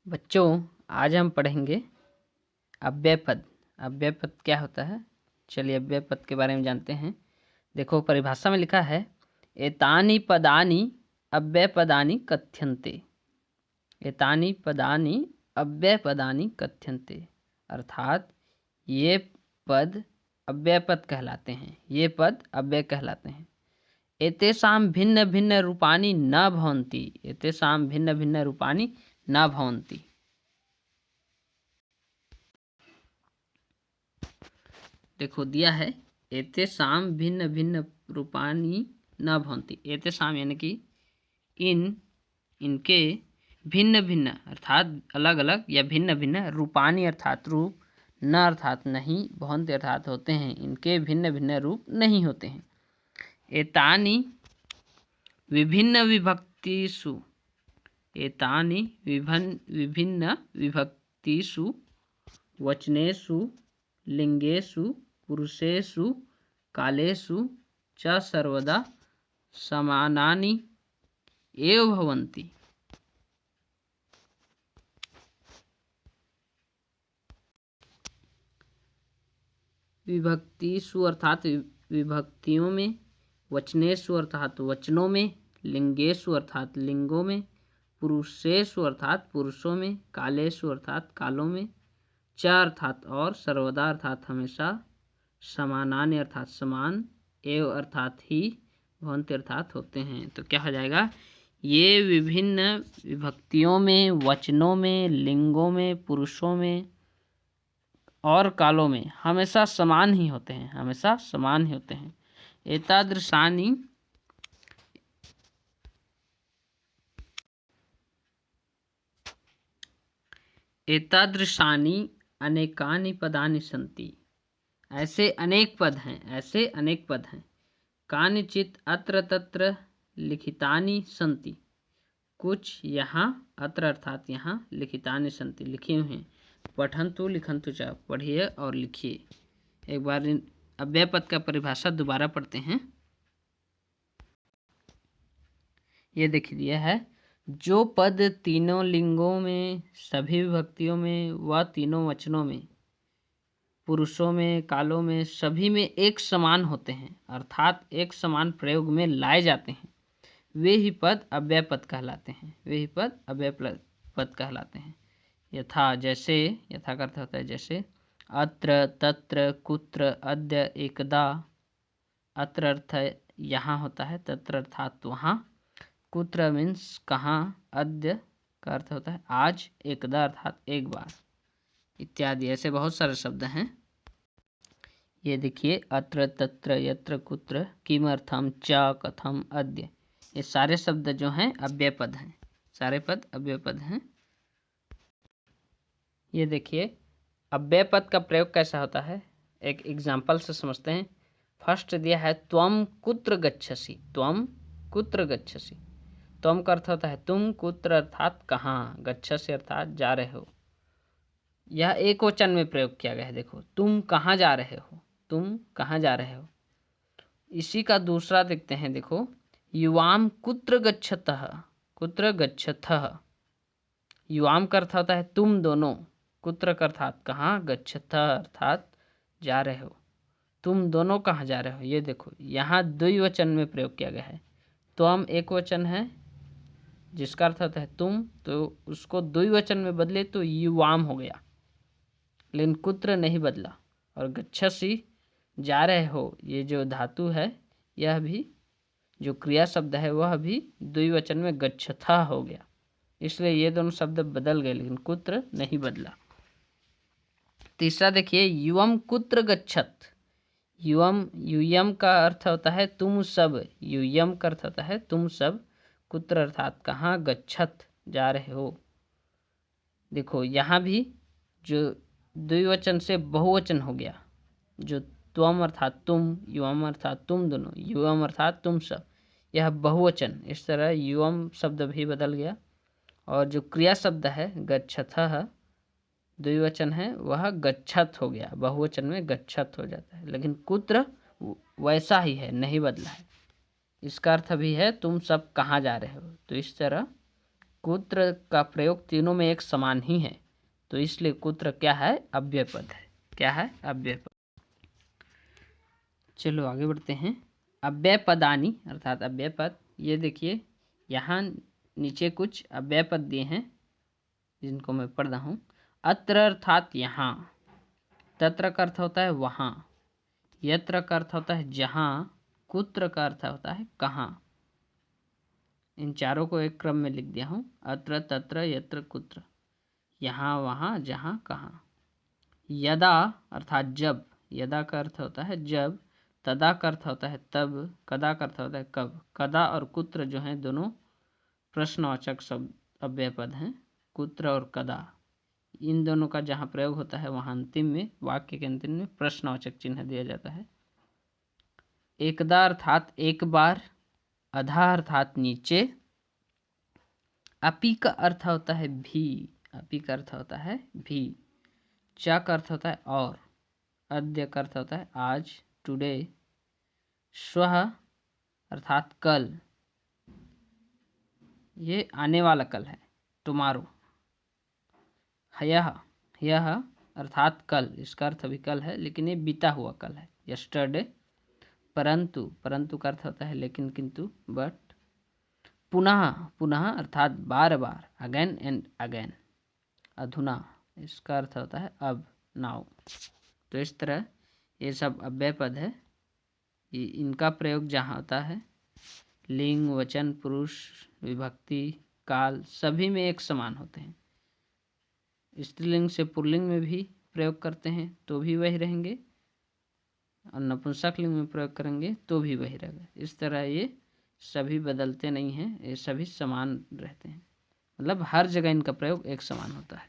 बच्चों, आज हम पढ़ेंगे अव्यय पद। अव्यय पद क्या होता है? चलिए अव्यय पद के बारे में जानते हैं। देखो, परिभाषा में लिखा है एतानि पदानि अव्यय पदानि कथ्यन्ते। एतानि पदानि अव्यय पदानि कथ्यन्ते, अर्थात ये पद अव्यय पद कहलाते हैं। ये पद अव्यय कहलाते हैं। एतेषां भिन्न भिन्न रूपाणि न भवन्ति। एतेषां भिन्न भिन्न रूपाणि न भवन्ति। देखो दिया है एतेषां भिन्न भिन्न रूपाणि न भवन्ति। एतेषां यानी कि इनके भिन्न भिन्न अर्थात अलग अलग या भिन्न भिन्न रूपाणि अर्थात रूप, न अर्थात नहीं, भवन्ति अर्थात होते हैं। इनके भिन्न भिन्न रूप नहीं होते हैं। एतानि विभिन्न विभक्तिषु, एतानि विभिन्न विभक्तिषु वचनेषु लिंगेषु पुरुषेषु कालेषु च सर्वदा समानानि एव भवन्ति। विभक्तिषु अर्थात विभक्तियों में, वचनेषु अर्थात वचनों में, लिंगेषु अर्थात लिंगों में, पुरुषेषु अर्थात पुरुषों में, कालेषु अर्थात कालों में, च अर्थात और, सर्वदा अर्थात हमेशा, समानानि अर्थात समान, एव अर्थात ही, भवन्ति अर्थात होते हैं। तो क्या हो जाएगा? ये विभिन्न विभक्तियों में, वचनों में, लिंगों में, पुरुषों में और कालों में हमेशा समान ही होते हैं। हमेशा समान ही होते हैं। एतादृशानि अनेकानि पदानि सन्ति। ऐसे अनेक पद हैं। ऐसे अनेक पद हैं। कानिचित् अत्र तत्र लिखितानि सन्ति। कुछ यहाँ, अत्र अर्थात यहाँ, लिखितानि सन्ति लिखे हुए हैं। पठन्तु लिखन्तु च, पढ़िए और लिखिए। एक बार इन अव्यय पद का परिभाषा दोबारा पढ़ते हैं। ये देख दिया है, जो पद तीनों लिंगों में, सभी विभक्तियों में व तीनों वचनों में, पुरुषों में, कालों में, सभी में एक समान होते हैं अर्थात एक समान प्रयोग में लाए जाते हैं, वे ही पद अव्यय पद कहलाते हैं। वे ही पद अव्यय पद कहलाते हैं। यथा, जैसे, यथा का अर्थ होता है जैसे। अत्र, तत्र, कुत्र, अद्य, एकदा। अत्र अर्थ यहाँ होता है, तत्र अर्थात वहाँ, कुत्र मीन्स कहाँ, अद्य का अर्थ होता है आज, एकदा अर्थात एक बार, इत्यादि। ऐसे बहुत सारे शब्द हैं। ये देखिए, अत्र, तत्र, यत्र, कुत्र, किमर्थम, च, कथम, अद्य, ये सारे शब्द जो हैं अव्यय पद हैं। सारे पद अव्यय पद हैं। ये देखिए, अव्यय पद का प्रयोग कैसा होता है, एक एग्जाम्पल से समझते हैं। फर्स्ट दिया है त्वम कुत्र गच्छसि। त्वम कुत्र गच्छसि। त्वम का अर्थ होता है तुम, कुत्र अर्थात कहाँ, गच्छसि अर्थात जा रहे हो। यह एक वचन में प्रयोग किया गया है। देखो, तुम कहाँ जा रहे हो, तुम कहाँ जा रहे हो। इसी का दूसरा देखते हैं। देखो, युवाम कुत्र गच्छतः। कुत्र गच्छतः, युवाम का अर्थ होता है तुम दोनों, कुत्र का अर्थात कहाँ, गच्छतः अर्थात जा रहे हो। तुम दोनों कहाँ जा रहे हो। ये देखो, यहाँ द्विवचन में प्रयोग किया गया है। त्वम एक वचन है जिसका अर्थ होता है तुम, तो उसको द्विवचन में बदले तो युवाम हो गया, लेकिन कुत्र नहीं बदला। और गच्छसि, जा रहे हो, ये जो धातु है, यह भी जो क्रिया शब्द है वह भी द्विवचन में गच्छथा हो गया, इसलिए ये दोनों शब्द बदल गए, लेकिन कुत्र नहीं बदला। तीसरा देखिए, युवम कुत्र गच्छत। युवम, यूयम का अर्थ होता है तुम सब। यूयम का अर्थ होता है तुम सब। कुत्र अर्थात कहाँ, गच्छत जा रहे हो। देखो, यहाँ भी जो द्विवचन से बहुवचन हो गया, जो त्वम अर्थात तुम, युवम अर्थात तुम दोनों, युवम अर्थात तुम सब, यह बहुवचन, इस तरह युवम शब्द भी बदल गया। और जो क्रिया शब्द है गच्छतः, द्विवचन है, वह गच्छत हो गया, बहुवचन में गच्छत हो जाता है, लेकिन कुत्र वैसा ही है, नहीं बदला है। इसका अर्थ भी है तुम सब कहाँ जा रहे हो। तो इस तरह कुत्र का प्रयोग तीनों में एक समान ही है, तो इसलिए कुत्र क्या है, अव्यय पद है। क्या है, अव्यय पद। चलो आगे बढ़ते हैं। अव्यय पदानी अर्थात अव्यय पद। ये देखिए यहाँ नीचे कुछ अव्यय पद दिए हैं जिनको मैं पढ़ रहा हूँ। अत्र अर्थात यहाँ, तत्र का अर्थ होता है वहाँ, यत्र का अर्थ होता है जहाँ, कुत्र का अर्थ होता है कहाँ। इन चारों को एक क्रम में लिख दिया हूँ। अत्र तत्र यत्र कुत्र, यहाँ वहाँ जहाँ कहाँ। यदा अर्थात जब, यदा का अर्थ होता है जब, तदा का अर्थ होता है तब, कदा का अर्थ होता है कब। कदा और कुत्र जो हैं दोनों प्रश्नवाचक शब्द अव्यय पद हैं, कुत्र और कदा। इन दोनों का जहाँ प्रयोग होता है वहाँ अंतिम में, वाक्य के अंतिम में प्रश्नवाचक चिन्ह दिया जाता है। एकदा अर्थात एक बार, अधा अर्थात नीचे, अपि का अर्थ होता है भी, अपि का अर्थ होता है भी, च का अर्थ होता है और, अद्य का अर्थ होता है आज, टुडे, श्वः अर्थात कल, ये आने वाला कल है, टुमारो। यह अर्थात कल, इसका अर्थ अभी कल है लेकिन ये बीता हुआ कल है, यस्टरडे। परंतु, परंतु का अर्थ होता है लेकिन, किंतु, बट। पुनः, पुनः अर्थात बार बार, अगेन एंड अगेन। अधुना, इसका अर्थ होता है अब, नाउ। तो इस तरह ये सब अव्यय पद है। इनका प्रयोग जहाँ होता है, लिंग, वचन, पुरुष, विभक्ति, काल सभी में एक समान होते हैं। स्त्रीलिंग से पुल्लिंग में भी प्रयोग करते हैं तो भी वही रहेंगे, और नपुंसक लिंग में प्रयोग करेंगे तो भी वही रहेगा। इस तरह ये सभी बदलते नहीं हैं, ये सभी समान रहते हैं, मतलब हर जगह इनका प्रयोग एक समान होता है।